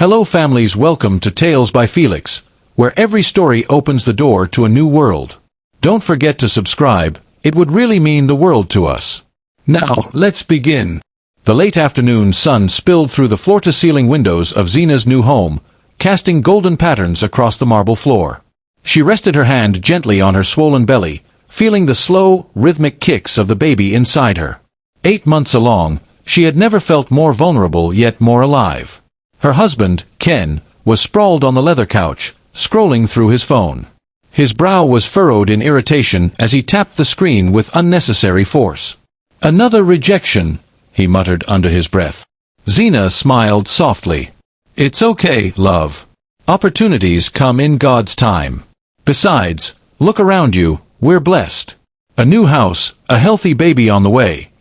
Hello families, welcome to Tales by Felix, where every story opens the door to a new world. Don't forget to subscribe, it would really mean the world to us. Now, let's begin. The late afternoon sun spilled through the floor-to-ceiling windows of Zena's new home, casting golden patterns across the marble floor. She rested her hand gently on her swollen belly, feeling the slow, rhythmic kicks of the baby inside her. 8 months along, she had never felt more vulnerable yet more alive. Her husband, Ken, was sprawled on the leather couch, scrolling through his phone. His brow was furrowed in irritation as he tapped the screen with unnecessary force. "Another rejection," he muttered under his breath. Zena smiled softly. "It's okay, love. Opportunities come in God's time. Besides, look around you, we're blessed. A new house, a healthy baby on the way.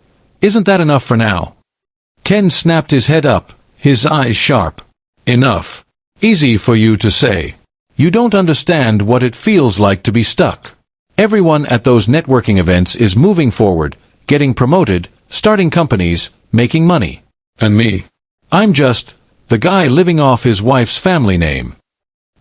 Isn't that enough for now?" Ken snapped his head up, his eyes sharp. "Enough. Easy for you to say. You don't understand what it feels like to be stuck. Everyone at those networking events is moving forward, getting promoted, starting companies, making money. And me? I'm just the guy living off his wife's family name."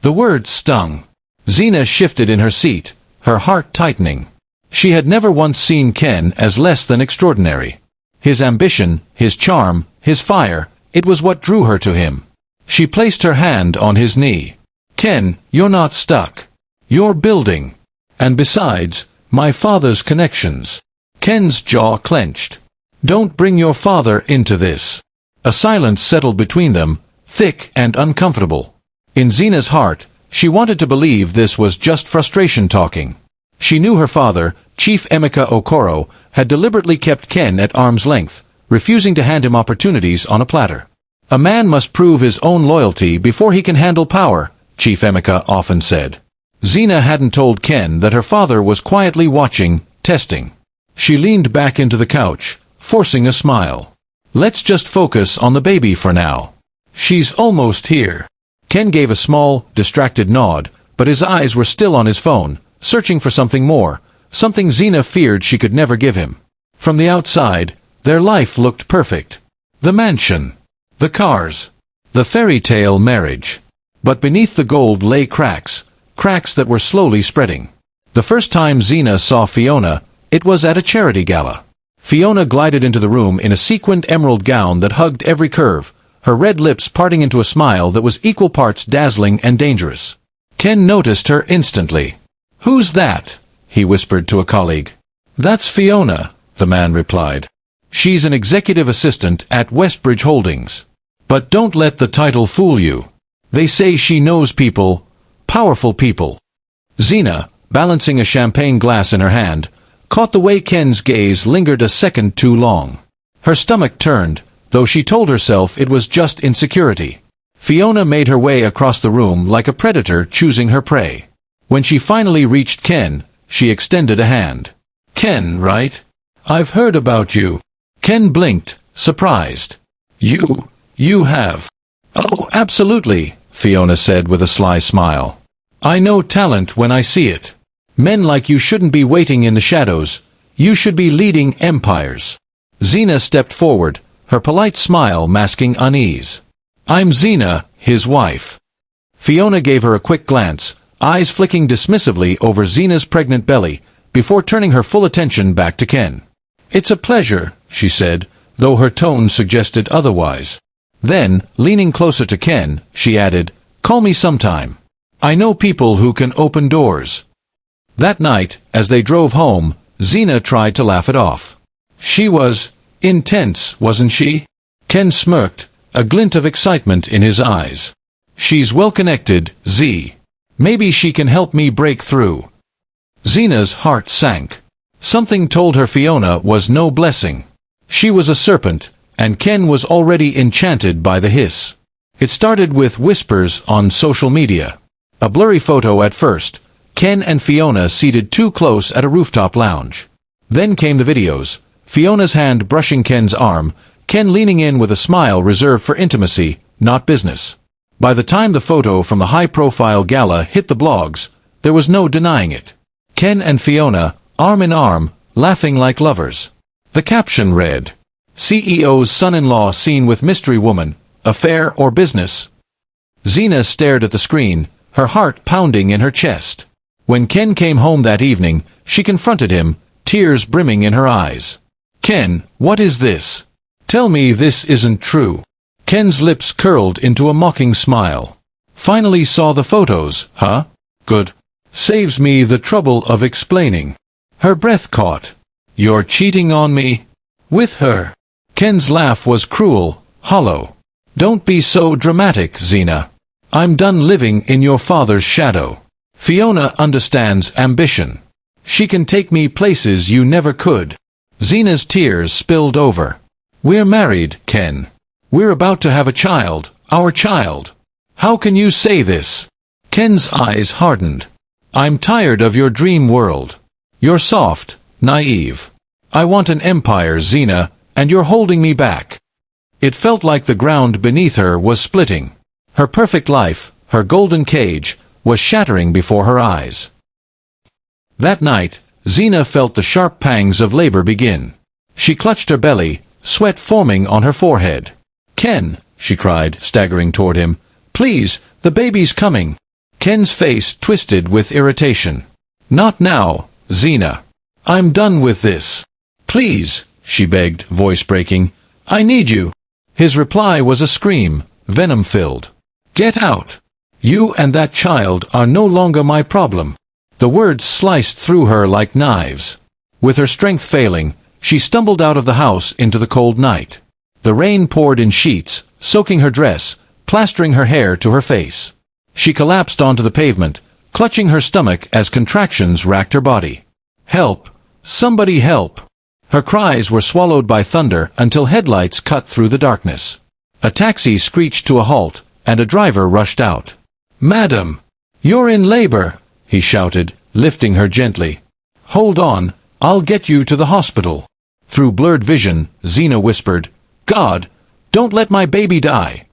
The words stung. Zena shifted in her seat, her heart tightening. She had never once seen Ken as less than extraordinary. His ambition, his charm, his fire, it was what drew her to him. She placed her hand on his knee. "Ken, you're not stuck. You're building. And besides, my father's connections." Ken's jaw clenched. "Don't bring your father into this." A silence settled between them, thick and uncomfortable. In Zena's heart, she wanted to believe this was just frustration talking. She knew her father, Chief Emeka Okoro, had deliberately kept Ken at arm's length, refusing to hand him opportunities on a platter. "A man must prove his own loyalty before he can handle power," Chief Emeka often said. Zena hadn't told Ken that her father was quietly watching, testing. She leaned back into the couch, forcing a smile. "Let's just focus on the baby for now. She's almost here." Ken gave a small, distracted nod, but his eyes were still on his phone, searching for something more, something Zena feared she could never give him. From the outside, their life looked perfect. The mansion, the cars, the fairy tale marriage. But beneath the gold lay cracks, cracks that were slowly spreading. The first time Zena saw Fiona, it was at a charity gala. Fiona glided into the room in a sequined emerald gown that hugged every curve, her red lips parting into a smile that was equal parts dazzling and dangerous. Ken noticed her instantly. "Who's that?" he whispered to a colleague. "That's Fiona," the man replied. "She's an executive assistant at Westbridge Holdings. But don't let the title fool you. They say she knows people, powerful people." Zena, balancing a champagne glass in her hand, caught the way Ken's gaze lingered a second too long. Her stomach turned, though she told herself it was just insecurity. Fiona made her way across the room like a predator choosing her prey. When she finally reached Ken, she extended a hand. "Ken, right? I've heard about you." Ken blinked, surprised. You have?" "Oh, absolutely," Fiona said with a sly smile. "I know talent when I see it. Men like you shouldn't be waiting in the shadows. You should be leading empires." Zena stepped forward, her polite smile masking unease. "I'm Zena, his wife." Fiona gave her a quick glance, eyes flicking dismissively over Zena's pregnant belly, before turning her full attention back to Ken. "It's a pleasure," she said, though her tone suggested otherwise. Then, leaning closer to Ken, she added, "Call me sometime. I know people who can open doors." That night, as they drove home, Zena tried to laugh it off. "She was intense, wasn't she?" Ken smirked, a glint of excitement in his eyes. "She's well-connected, Z. Maybe she can help me break through." Zena's heart sank. Something told her Fiona was no blessing. She was a serpent, and Ken was already enchanted by the hiss. It started with whispers on social media. A blurry photo at first, Ken and Fiona seated too close at a rooftop lounge. Then came the videos, Fiona's hand brushing Ken's arm, Ken leaning in with a smile reserved for intimacy, not business. By the time the photo from the high-profile gala hit the blogs, there was no denying it. Ken and Fiona, arm in arm, laughing like lovers. The caption read, "CEO's son-in-law seen with mystery woman, affair or business?" Zina stared at the screen, her heart pounding in her chest. When Ken came home that evening, she confronted him, tears brimming in her eyes. "Ken, what is this? Tell me this isn't true." Ken's lips curled into a mocking smile. "Finally saw the photos, huh? Good. Saves me the trouble of explaining." Her breath caught. "You're cheating on me? With her?" Ken's laugh was cruel, hollow. "Don't be so dramatic, Zina. I'm done living in your father's shadow. Fiona understands ambition. She can take me places you never could." Zina's tears spilled over. "We're married, Ken. We're about to have a child, our child. How can you say this?" Ken's eyes hardened. "I'm tired of your dream world. You're soft, naive. I want an empire, Zina, and you're holding me back." It felt like the ground beneath her was splitting. Her perfect life, her golden cage, was shattering before her eyes. That night, Zina felt the sharp pangs of labor begin. She clutched her belly, sweat forming on her forehead. "Ken," she cried, staggering toward him, "please, the baby's coming." Ken's face twisted with irritation. "Not now, Zina. I'm done with this. Please," she begged, voice breaking, "I need you." His reply was a scream, venom-filled. "Get out. You and that child are no longer my problem." The words sliced through her like knives. With her strength failing, she stumbled out of the house into the cold night. The rain poured in sheets, soaking her dress, plastering her hair to her face. She collapsed onto the pavement, clutching her stomach as contractions racked her body. "Help! Somebody help!" Her cries were swallowed by thunder until headlights cut through the darkness. A taxi screeched to a halt, and a driver rushed out. "Madam, you're in labor," he shouted, lifting her gently. "Hold on, I'll get you to the hospital." Through blurred vision, Zina whispered, "God, don't let my baby die."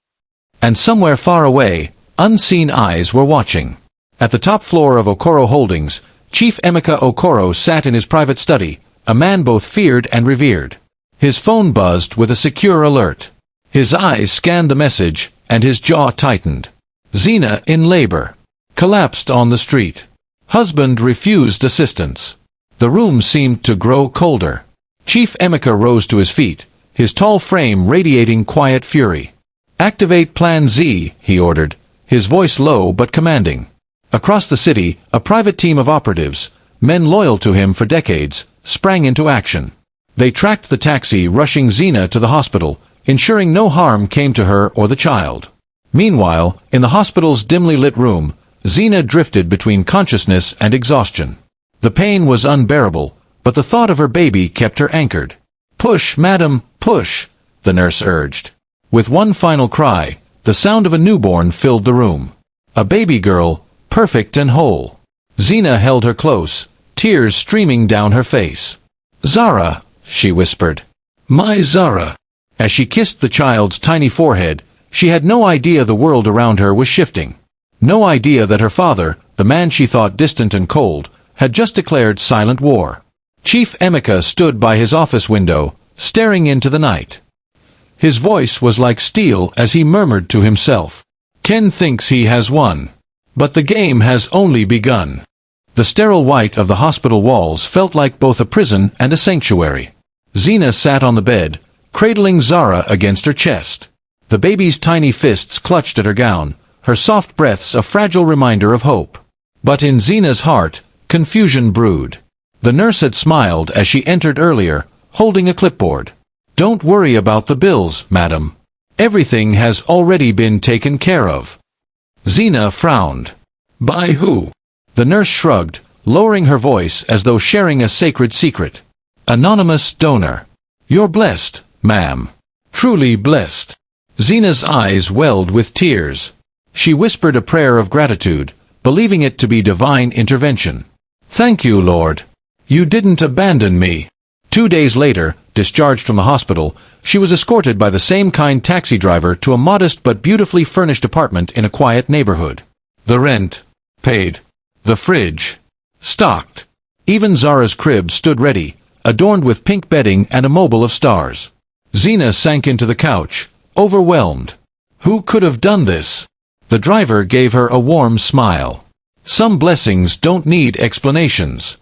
And somewhere far away, unseen eyes were watching. At the top floor of Okoro Holdings, Chief Emeka Okoro sat in his private study, a man both feared and revered. His phone buzzed with a secure alert. His eyes scanned the message, and his jaw tightened. Zina in labor. Collapsed on the street. Husband refused assistance. The room seemed to grow colder. Chief Emeka rose to his feet, his tall frame radiating quiet fury. "Activate Plan Z," he ordered, his voice low but commanding. Across the city, a private team of operatives, men loyal to him for decades, sprang into action. They tracked the taxi rushing Zina to the hospital, ensuring no harm came to her or the child. Meanwhile, in the hospital's dimly lit room, Zina drifted between consciousness and exhaustion. The pain was unbearable, but the thought of her baby kept her anchored. "Push, madam, push," the nurse urged. With one final cry, the sound of a newborn filled the room. A baby girl, perfect and whole. Zina held her close, tears streaming down her face. "Zara," she whispered. "My Zara." As she kissed the child's tiny forehead, she had no idea the world around her was shifting. No idea that her father, the man she thought distant and cold, had just declared silent war. Chief Emeka stood by his office window, staring into the night. His voice was like steel as he murmured to himself, "Ken thinks he has won. But the game has only begun." The sterile white of the hospital walls felt like both a prison and a sanctuary. Zina sat on the bed, cradling Zara against her chest. The baby's tiny fists clutched at her gown, her soft breaths a fragile reminder of hope. But in Zina's heart, confusion brewed. The nurse had smiled as she entered earlier, holding a clipboard. "Don't worry about the bills, madam. Everything has already been taken care of." Zina frowned. "By who?" The nurse shrugged, lowering her voice as though sharing a sacred secret. "Anonymous donor. You're blessed, ma'am. Truly blessed." Zina's eyes welled with tears. She whispered a prayer of gratitude, believing it to be divine intervention. "Thank you, Lord. You didn't abandon me." 2 days later, discharged from the hospital, she was escorted by the same kind taxi driver to a modest but beautifully furnished apartment in a quiet neighborhood. The rent, paid. The fridge, stocked. Even Zara's crib stood ready, adorned with pink bedding and a mobile of stars. Zina sank into the couch, overwhelmed. Who could have done this? The driver gave her a warm smile. Some blessings don't need explanations.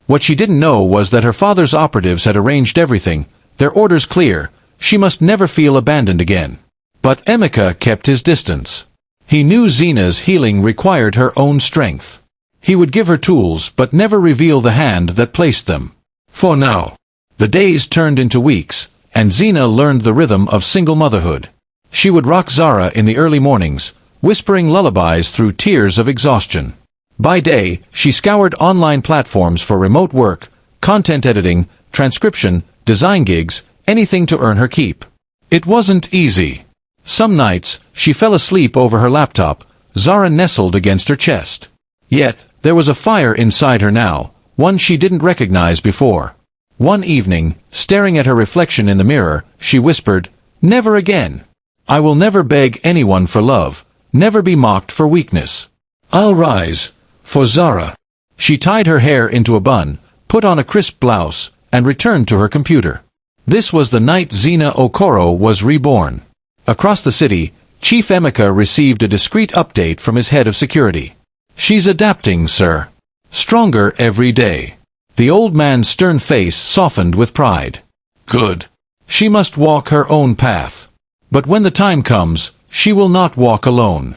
What she didn't know was that her father's operatives had arranged everything, their orders clear. She must never feel abandoned again. But Emeka kept his distance. He knew Zena's healing required her own strength. He would give her tools but never reveal the hand that placed them. For now. The days turned into weeks, and Zena learned the rhythm of single motherhood. She would rock Zara in the early mornings, whispering lullabies through tears of exhaustion. By day, she scoured online platforms for remote work, content editing, transcription, design gigs, anything to earn her keep. It wasn't easy. Some nights, she fell asleep over her laptop, Zara nestled against her chest. Yet, there was a fire inside her now, one she didn't recognize before. One evening, staring at her reflection in the mirror, she whispered, "Never again. I will never beg anyone for love, never be mocked for weakness. I'll rise, for Zara." She tied her hair into a bun, put on a crisp blouse, and returned to her computer. This was the night Chinyere Okafor was reborn. Across the city, Chief Emeka received a discreet update from his head of security. "She's adapting, sir. Stronger every day." The old man's stern face softened with pride. "Good. She must walk her own path. But when the time comes, she will not walk alone."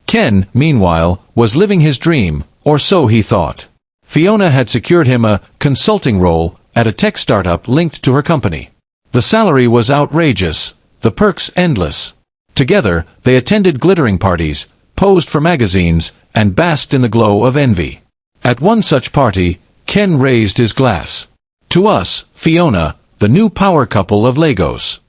Ken, meanwhile, was living his dream, or so he thought. Fiona had secured him a consulting role at a tech startup linked to her company. The salary was outrageous, the perks endless. Together, they attended glittering parties, posed for magazines, and basked in the glow of envy. At one such party, Ken raised his glass. "To us, Fiona, the new power couple of Lagos."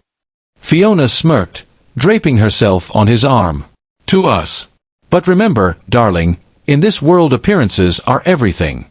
Fiona smirked, draping herself on his arm. "To us. But remember, darling, in this world appearances are everything."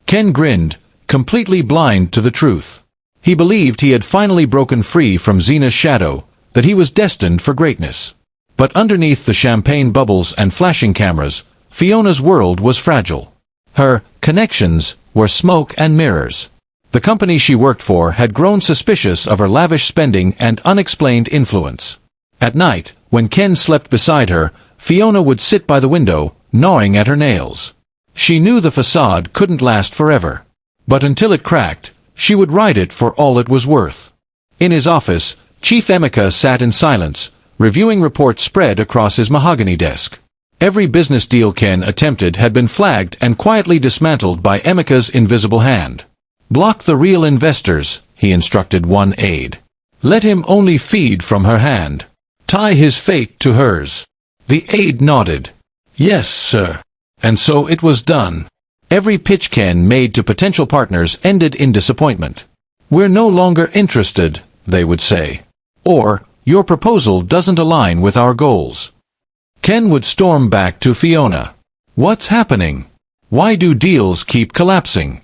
Ken grinned, completely blind to the truth. He believed he had finally broken free from Zena's shadow, that he was destined for greatness. But underneath the champagne bubbles and flashing cameras, Fiona's world was fragile. Her connections were smoke and mirrors. The company she worked for had grown suspicious of her lavish spending and unexplained influence. At night, when Ken slept beside her, Fiona would sit by the window, gnawing at her nails. She knew the facade couldn't last forever. But until it cracked, she would ride it for all it was worth. In his office, Chief Emeka sat in silence, reviewing reports spread across his mahogany desk. Every business deal Ken attempted had been flagged and quietly dismantled by Emeka's invisible hand. "Block the real investors," he instructed one aide. "Let him only feed from her hand. Tie his fate to hers." The aide nodded. "Yes, sir." And so it was done. Every pitch Ken made to potential partners ended in disappointment. "We're no longer interested," they would say. Or, "Your proposal doesn't align with our goals." Ken would storm back to Fiona. "What's happening? Why do deals keep collapsing?"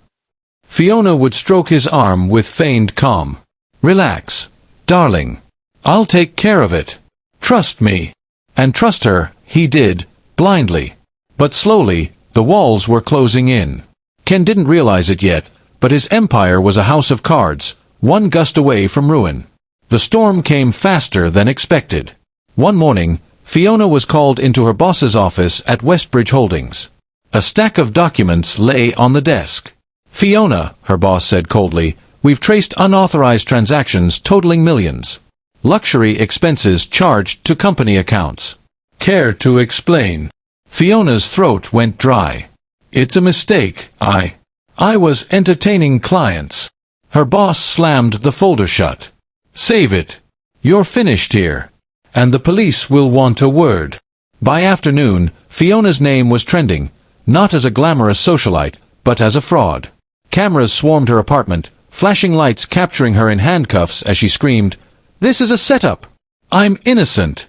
Fiona would stroke his arm with feigned calm. "Relax, darling. I'll take care of it. Trust me." And trust her, he did, blindly. But slowly, the walls were closing in. Ken didn't realize it yet, but his empire was a house of cards, one gust away from ruin. The storm came faster than expected. One morning, Fiona was called into her boss's office at Westbridge Holdings. A stack of documents lay on the desk. "Fiona," her boss said coldly, "we've traced unauthorized transactions totaling millions. Luxury expenses charged to company accounts. Care to explain?" Fiona's throat went dry. "It's a mistake. I was entertaining clients." Her boss slammed the folder shut. "Save it. You're finished here. And the police will want a word." By afternoon, Fiona's name was trending, not as a glamorous socialite, but as a fraud. Cameras swarmed her apartment, flashing lights capturing her in handcuffs as she screamed, "This is a setup. I'm innocent."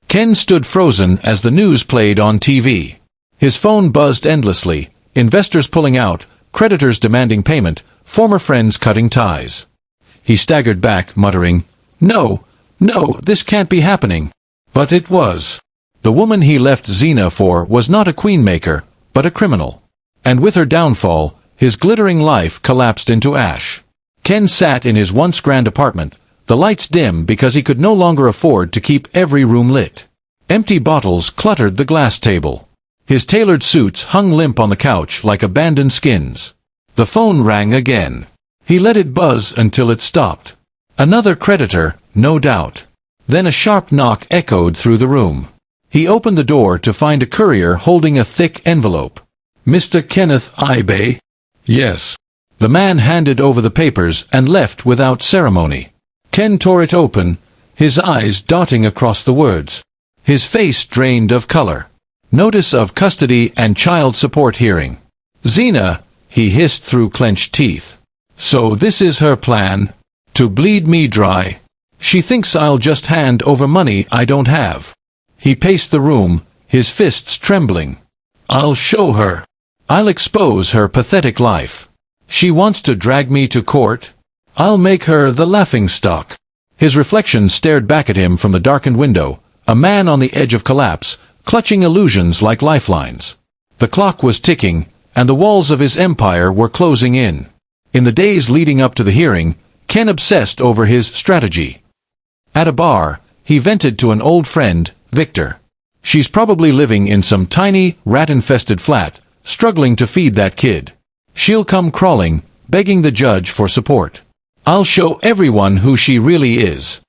Ken stood frozen as the news played on TV. His phone buzzed endlessly, investors pulling out, creditors demanding payment, former friends cutting ties. He staggered back, muttering, No, this can't be happening." But it was. The woman he left Zena for was not a queen-maker, but a criminal. And with her downfall, his glittering life collapsed into ash. Ken sat in his once grand apartment, the lights dim because he could no longer afford to keep every room lit. Empty bottles cluttered the glass table. His tailored suits hung limp on the couch like abandoned skins. The phone rang again. He let it buzz until it stopped. Another creditor, no doubt. Then a sharp knock echoed through the room. He opened the door to find a courier holding a thick envelope. "Mr. Kenneth Ibe?" "Yes." The man handed over the papers and left without ceremony. Ken tore it open, his eyes darting across the words. His face drained of color. "Notice of custody and child support hearing." "Zina," he hissed through clenched teeth. "So this is her plan? To bleed me dry? She thinks I'll just hand over money I don't have." He paced the room, his fists trembling. "I'll show her. I'll expose her pathetic life. She wants to drag me to court? I'll make her the laughingstock." His reflection stared back at him from the darkened window, a man on the edge of collapse, clutching illusions like lifelines. The clock was ticking, and the walls of his empire were closing in. In the days leading up to the hearing, Ken obsessed over his strategy. At a bar, he vented to an old friend, Victor. "She's probably living in some tiny, rat-infested flat, struggling to feed that kid. She'll come crawling, begging the judge for support. I'll show everyone who she really is."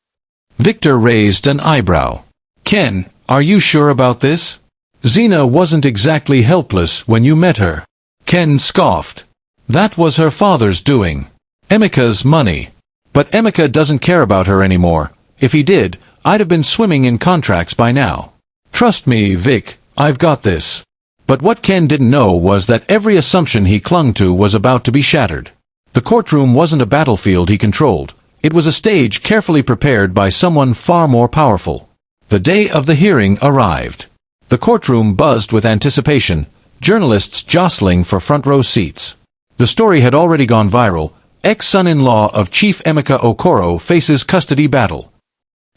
Victor raised an eyebrow. "Ken, are you sure about this? Zina wasn't exactly helpless when you met her." Ken scoffed. "That was her father's doing. Emeka's money. But Emeka doesn't care about her anymore. If he did, I'd have been swimming in contracts by now. Trust me, Vic, I've got this." But what Ken didn't know was that every assumption he clung to was about to be shattered. The courtroom wasn't a battlefield he controlled. It was a stage carefully prepared by someone far more powerful. The day of the hearing arrived. The courtroom buzzed with anticipation, journalists jostling for front-row seats. The story had already gone viral. Ex-son-in-law of Chief Emeka Okoro faces custody battle.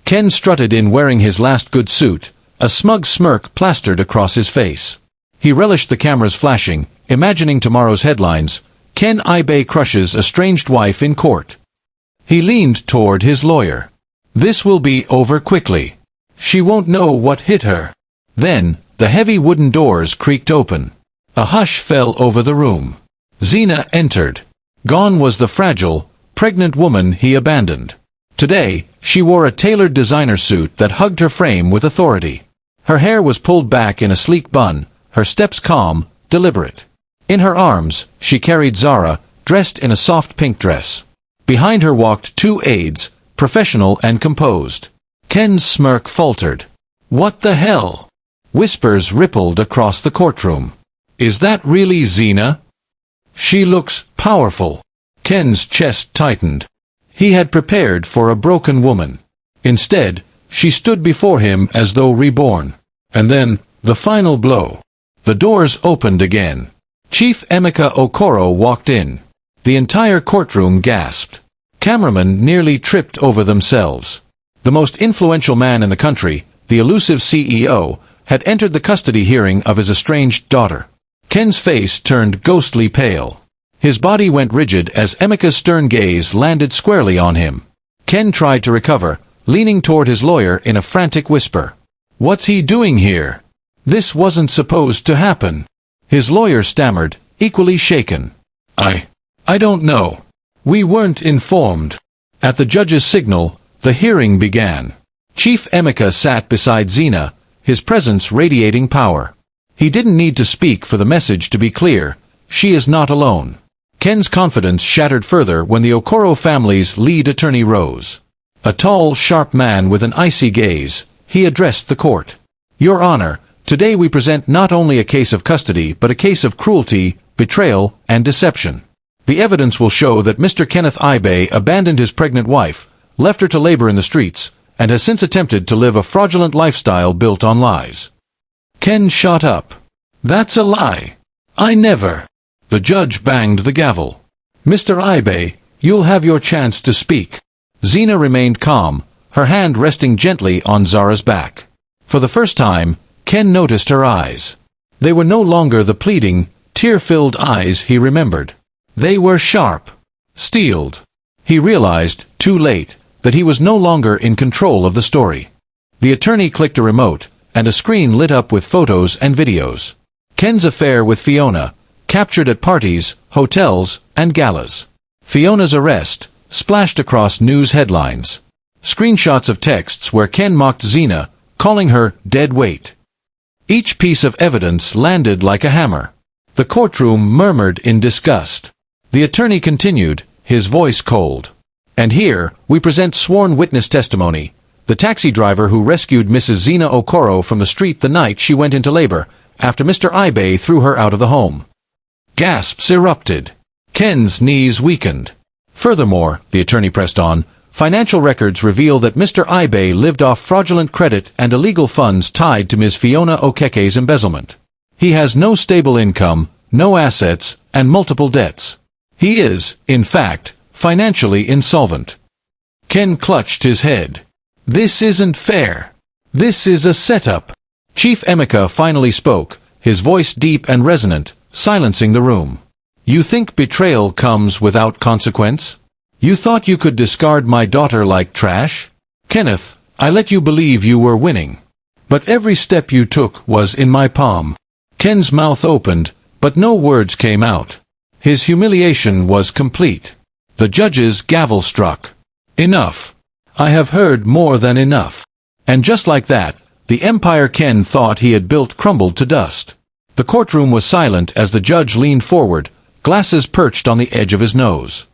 Ken strutted in wearing his last good suit, a smug smirk plastered across his face. He relished the cameras flashing, imagining tomorrow's headlines, "Ken Ibe crushes estranged wife in court." He leaned toward his lawyer. "This will be over quickly. She won't know what hit her." Then, the heavy wooden doors creaked open. A hush fell over the room. Zina entered. Gone was the fragile, pregnant woman he abandoned. Today, she wore a tailored designer suit that hugged her frame with authority. Her hair was pulled back in a sleek bun, her steps calm, deliberate. In her arms, she carried Zara, dressed in a soft pink dress. Behind her walked two aides, professional and composed. Ken's smirk faltered. "What the hell?" Whispers rippled across the courtroom. "Is that really Zina? She looks powerful." Ken's chest tightened. He had prepared for a broken woman. Instead, she stood before him as though reborn. And then, the final blow. The doors opened again. Chief Emeka Okoro walked in. The entire courtroom gasped. Cameramen nearly tripped over themselves. The most influential man in the country, the elusive CEO, had entered the custody hearing of his estranged daughter. Ken's face turned ghostly pale. His body went rigid as Emeka's stern gaze landed squarely on him. Ken tried to recover, leaning toward his lawyer in a frantic whisper. "What's he doing here? This wasn't supposed to happen." His lawyer stammered, equally shaken. I don't know. We weren't informed." At the judge's signal, the hearing began. Chief Emeka sat beside Zina, his presence radiating power. He didn't need to speak for the message to be clear. She is not alone. Ken's confidence shattered further when the Okoro family's lead attorney rose. A tall, sharp man with an icy gaze, he addressed the court. "Your Honor, today we present not only a case of custody but a case of cruelty, betrayal, and deception. The evidence will show that Mr. Kenneth Ibe abandoned his pregnant wife, left her to labor in the streets, and has since attempted to live a fraudulent lifestyle built on lies." Ken shot up. "That's a lie. I never." The judge banged the gavel. "Mr. Ibe, you'll have your chance to speak." Zina remained calm, her hand resting gently on Zara's back. For the first time, Ken noticed her eyes. They were no longer the pleading, tear-filled eyes he remembered. They were sharp, steeled. He realized, too late, that he was no longer in control of the story. The attorney clicked a remote, and a screen lit up with photos and videos. Ken's affair with Fiona, captured at parties, hotels, and galas. Fiona's arrest, splashed across news headlines. Screenshots of texts where Ken mocked Zina, calling her dead weight. Each piece of evidence landed like a hammer. The courtroom murmured in disgust. The attorney continued, his voice cold. And here, we present sworn witness testimony. The taxi driver who rescued Mrs. Zina Okoro from the street the night she went into labor, after Mr. Ibe threw her out of the home. Gasps erupted. Ken's knees weakened. Furthermore, the attorney pressed on, financial records reveal that Mr. Ibe lived off fraudulent credit and illegal funds tied to Ms. Fiona Okeke's embezzlement. He has no stable income, no assets, and multiple debts. He is, in fact, financially insolvent. Ken clutched his head. This isn't fair. This is a setup. Chief Emeka finally spoke, his voice deep and resonant, silencing the room. You think betrayal comes without consequence? You thought you could discard my daughter like trash? Kenneth, I let you believe you were winning. But every step you took was in my palm. Ken's mouth opened, but no words came out. His humiliation was complete. The judge's gavel struck. Enough. I have heard more than enough. And just like that, the empire Ken thought he had built crumbled to dust. The courtroom was silent as the judge leaned forward, glasses perched on the edge of his nose.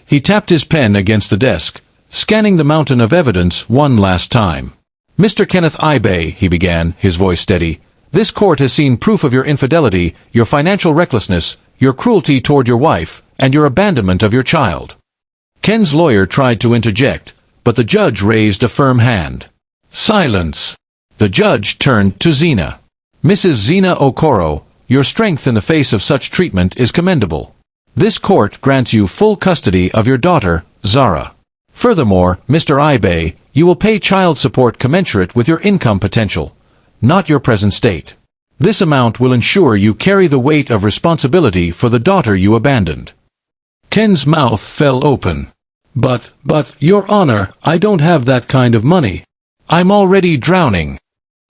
He tapped his pen against the desk, scanning the mountain of evidence one last time. Mr. Kenneth Ibe, he began, his voice steady, this court has seen proof of your infidelity, your financial recklessness, your cruelty toward your wife, and your abandonment of your child. Ken's lawyer tried to interject, but the judge raised a firm hand. Silence. The judge turned to Zina. Mrs. Zina Okoro, your strength in the face of such treatment is commendable. This court grants you full custody of your daughter, Zara. Furthermore, Mr. Ibe, you will pay child support commensurate with your income potential, not your present state. This amount will ensure you carry the weight of responsibility for the daughter you abandoned. Ken's mouth fell open. But, Your Honor, I don't have that kind of money. I'm already drowning.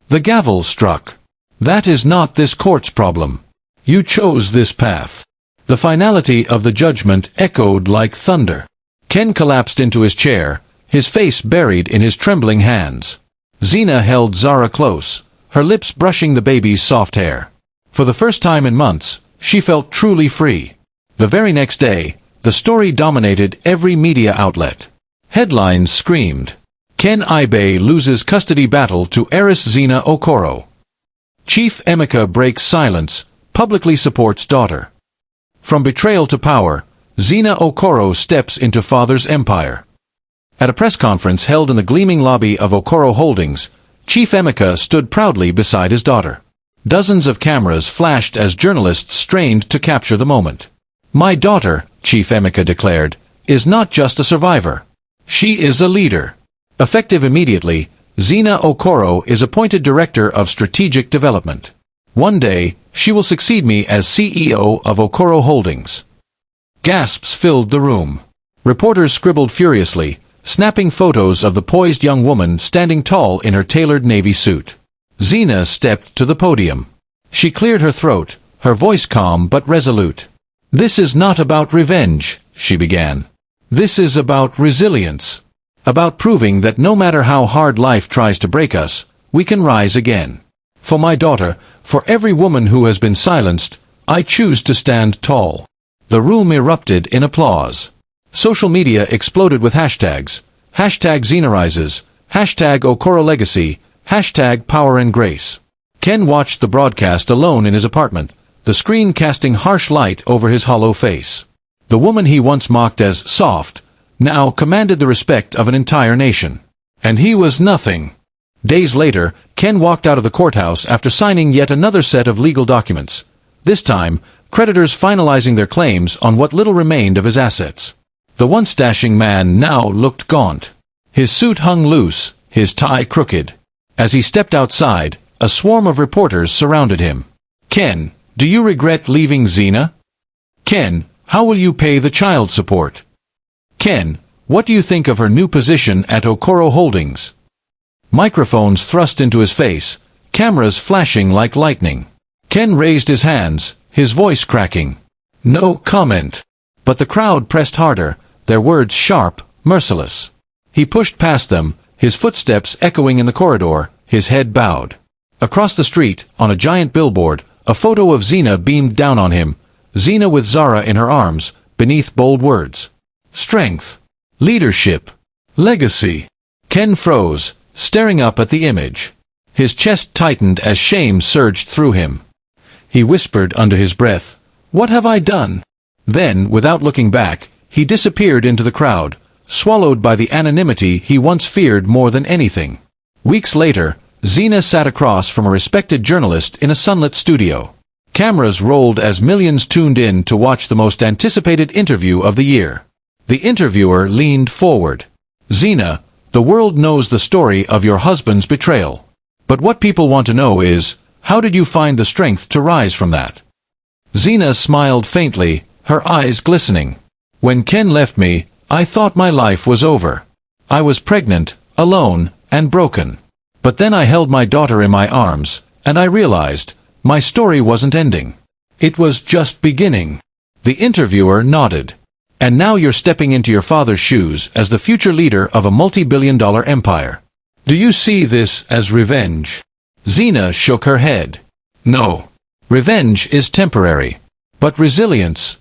The gavel struck. That is not this court's problem. You chose this path. The finality of the judgment echoed like thunder. Ken collapsed into his chair, his face buried in his trembling hands. Zina held Zara close, her lips brushing the baby's soft hair. For the first time in months, she felt truly free. The very next day, the story dominated every media outlet. Headlines screamed, Ken Ibe loses custody battle to heiress Zina Okoro. Chief Emeka breaks silence, publicly supports daughter. From betrayal to power, Zina Okoro steps into father's empire. At a press conference held in the gleaming lobby of Okoro Holdings, Chief Emeka stood proudly beside his daughter. Dozens of cameras flashed as journalists strained to capture the moment. My daughter, Chief Emeka declared, is not just a survivor. She is a leader. Effective immediately, Zina Okoro is appointed Director of Strategic Development. One day, she will succeed me as CEO of Okoro Holdings. Gasps filled the room. Reporters scribbled furiously, snapping photos of the poised young woman standing tall in her tailored navy suit. Zina stepped to the podium. She cleared her throat, her voice calm but resolute. This is not about revenge, she began. This is about resilience. About proving that no matter how hard life tries to break us, we can rise again. For my daughter, for every woman who has been silenced, I choose to stand tall. The room erupted in applause. Social media exploded with hashtags. Hashtag Zinarises, hashtag Okoro Legacy, hashtag Power and Grace. Ken watched the broadcast alone in his apartment, the screen casting harsh light over his hollow face. The woman he once mocked as soft, now commanded the respect of an entire nation. And he was nothing. Days later, Ken walked out of the courthouse after signing yet another set of legal documents. This time, creditors finalizing their claims on what little remained of his assets. The once dashing man now looked gaunt. His suit hung loose, his tie crooked. As he stepped outside, a swarm of reporters surrounded him. Ken, do you regret leaving Zina? Ken, how will you pay the child support? Ken, what do you think of her new position at Okoro Holdings? Microphones thrust into his face, cameras flashing like lightning. Ken raised his hands, his voice cracking. No comment. But the crowd pressed harder, their words sharp, merciless. He pushed past them, his footsteps echoing in the corridor, his head bowed. Across the street, on a giant billboard, a photo of Xena beamed down on him, Xena with Zara in her arms, beneath bold words. Strength. Leadership. Legacy. Ken froze, staring up at the image. His chest tightened as shame surged through him. He whispered under his breath, "What have I done?" Then, without looking back, he disappeared into the crowd, swallowed by the anonymity he once feared more than anything. Weeks later, Xena sat across from a respected journalist in a sunlit studio. Cameras rolled as millions tuned in to watch the most anticipated interview of the year. The interviewer leaned forward. "Xena, the world knows the story of your husband's betrayal. But what people want to know is, how did you find the strength to rise from that?" Xena smiled faintly, her eyes glistening. "When Ken left me, I thought my life was over. I was pregnant, alone, and broken. But then I held my daughter in my arms, and I realized, my story wasn't ending. It was just beginning." The interviewer nodded. "And now you're stepping into your father's shoes as the future leader of a multi-billion-dollar empire. Do you see this as revenge?" Xena shook her head. "No. Revenge is temporary. But resilience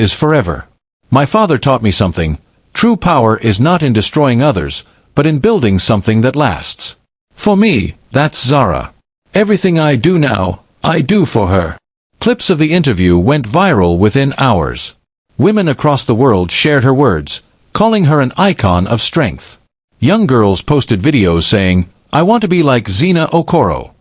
is forever. My father taught me something. True power is not in destroying others, but in building something that lasts. For me, that's Zara. Everything I do now, I do for her." Clips of the interview went viral within hours. Women across the world shared her words, calling her an icon of strength. Young girls posted videos saying, "I want to be like Xena Okafor."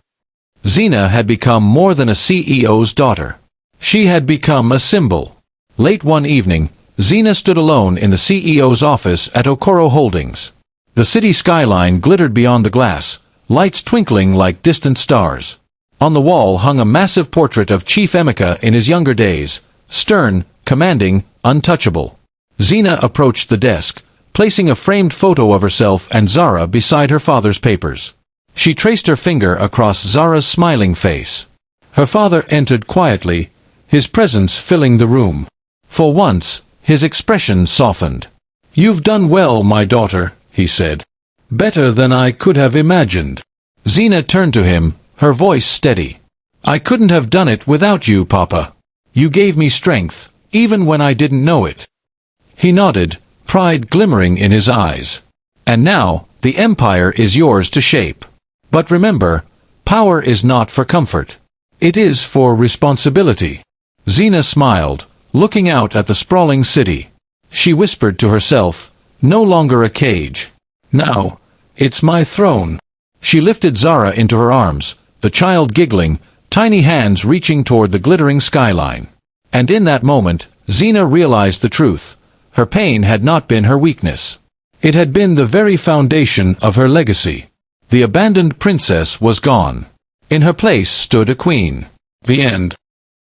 Xena had become more than a CEO's daughter. She had become a symbol. Late one evening, Xena stood alone in the CEO's office at Okafor Holdings. The city skyline glittered beyond the glass, lights twinkling like distant stars. On the wall hung a massive portrait of Chief Emeka in his younger days, stern, commanding, untouchable. Xena approached the desk, placing a framed photo of herself and Zara beside her father's papers. She traced her finger across Zara's smiling face. Her father entered quietly, his presence filling the room. For once, his expression softened. "You've done well, my daughter," he said. "Better than I could have imagined." Xena turned to him, her voice steady. "I couldn't have done it without you, Papa. You gave me strength, even when I didn't know it." He nodded, pride glimmering in his eyes. "And now, the empire is yours to shape. But remember, power is not for comfort. It is for responsibility." Xena smiled, looking out at the sprawling city. She whispered to herself, "No longer a cage. Now, it's my throne." She lifted Zara into her arms, the child giggling, tiny hands reaching toward the glittering skyline. And in that moment, Xena realized the truth. Her pain had not been her weakness. It had been the very foundation of her legacy. The abandoned princess was gone. In her place stood a queen. The end.